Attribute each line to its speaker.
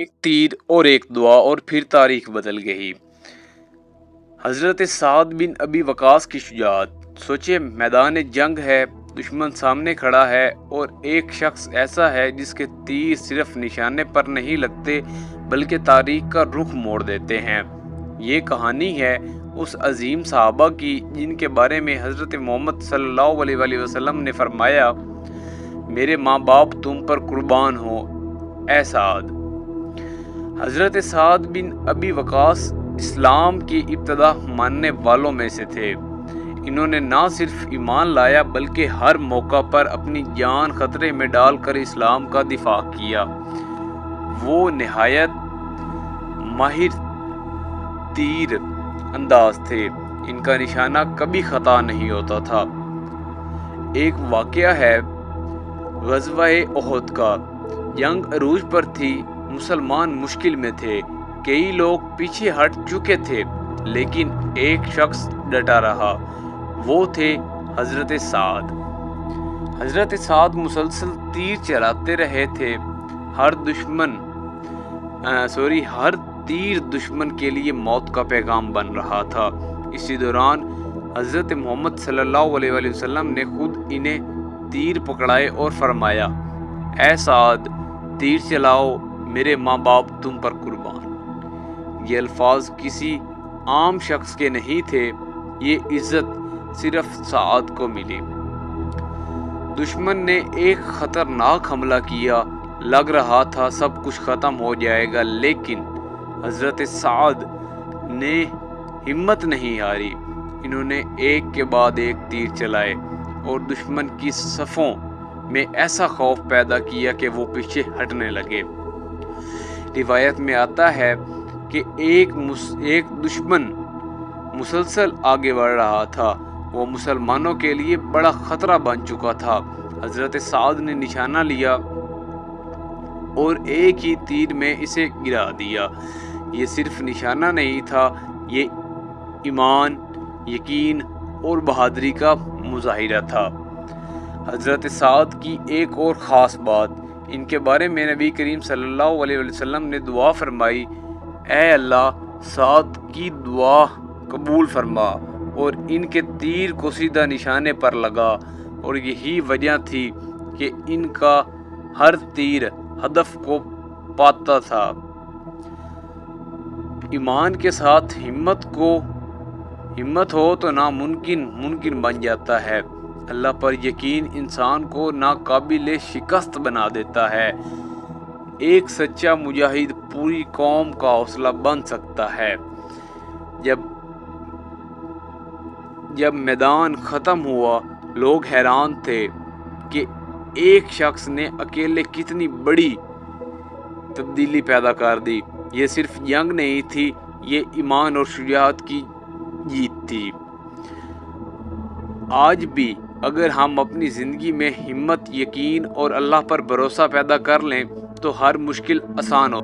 Speaker 1: ایک تیر اور ایک دعا اور پھر تاریخ بدل گئی۔ حضرت سعد بن ابی وقاص کی شجاعت۔ سوچے میدان جنگ ہے، دشمن سامنے کھڑا ہے اور ایک شخص ایسا ہے جس کے تیر صرف نشانے پر نہیں لگتے بلکہ تاریخ کا رخ موڑ دیتے ہیں۔ یہ کہانی ہے اس عظیم صحابہ کی جن کے بارے میں حضرت محمد صلی اللہ علیہ وآلہ وسلم نے فرمایا، میرے ماں باپ تم پر قربان ہوں اے سعد۔ حضرت سعد بن ابی وقاص اسلام کی ابتدا ماننے والوں میں سے تھے۔ انہوں نے نہ صرف ایمان لایا بلکہ ہر موقع پر اپنی جان خطرے میں ڈال کر اسلام کا دفاع کیا۔ وہ نہایت ماہر تیر انداز تھے، ان کا نشانہ کبھی خطا نہیں ہوتا تھا۔ ایک واقعہ ہے غزوہ احد کا۔ جنگ عروج پر تھی، مسلمان مشکل میں تھے، کئی لوگ پیچھے ہٹ چکے تھے، لیکن ایک شخص ڈٹا رہا، وہ تھے حضرت سعد۔ حضرت سعد مسلسل تیر چلاتے رہے تھے، ہر تیر دشمن کے لیے موت کا پیغام بن رہا تھا۔ اسی دوران حضرت محمد صلی اللہ علیہ وآلہ وسلم نے خود انہیں تیر پکڑائے اور فرمایا، اے سعد تیر چلاؤ، میرے ماں باپ تم پر قربان۔ یہ الفاظ کسی عام شخص کے نہیں تھے، یہ عزت صرف سعد کو ملی۔ دشمن نے ایک خطرناک حملہ کیا، لگ رہا تھا سب کچھ ختم ہو جائے گا، لیکن حضرت سعد نے ہمت نہیں ہاری۔ انہوں نے ایک کے بعد ایک تیر چلائے اور دشمن کی صفوں میں ایسا خوف پیدا کیا کہ وہ پیچھے ہٹنے لگے۔ روایت میں آتا ہے کہ ایک دشمن مسلسل آگے بڑھ رہا تھا، وہ مسلمانوں کے لیے بڑا خطرہ بن چکا تھا۔ حضرت سعد نے نشانہ لیا اور ایک ہی تیر میں اسے گرا دیا۔ یہ صرف نشانہ نہیں تھا، یہ ایمان، یقین اور بہادری کا مظاہرہ تھا۔ حضرت سعد کی ایک اور خاص بات، ان کے بارے میں نبی کریم صلی اللہ علیہ وسلم نے دعا فرمائی، اے اللہ سعد کی دعا قبول فرما، اور ان کے تیر کو سیدھا نشانے پر لگا، اور یہی وجہ تھی کہ ان کا ہر تیر ہدف کو پاتا تھا۔ ایمان کے ساتھ ہمت ہو تو ناممکن ممکن بن جاتا ہے۔ اللہ پر یقین انسان کو ناقابل شکست بنا دیتا ہے۔ ایک سچا مجاہد پوری قوم کا حوصلہ بن سکتا ہے۔ جب میدان ختم ہوا، لوگ حیران تھے کہ ایک شخص نے اکیلے کتنی بڑی تبدیلی پیدا کر دی۔ یہ صرف جنگ نہیں تھی، یہ ایمان اور شجاعت کی جیت تھی۔ آج بھی اگر ہم اپنی زندگی میں ہمت، یقین اور اللہ پر بھروسہ پیدا کر لیں تو ہر مشکل آسان ہو۔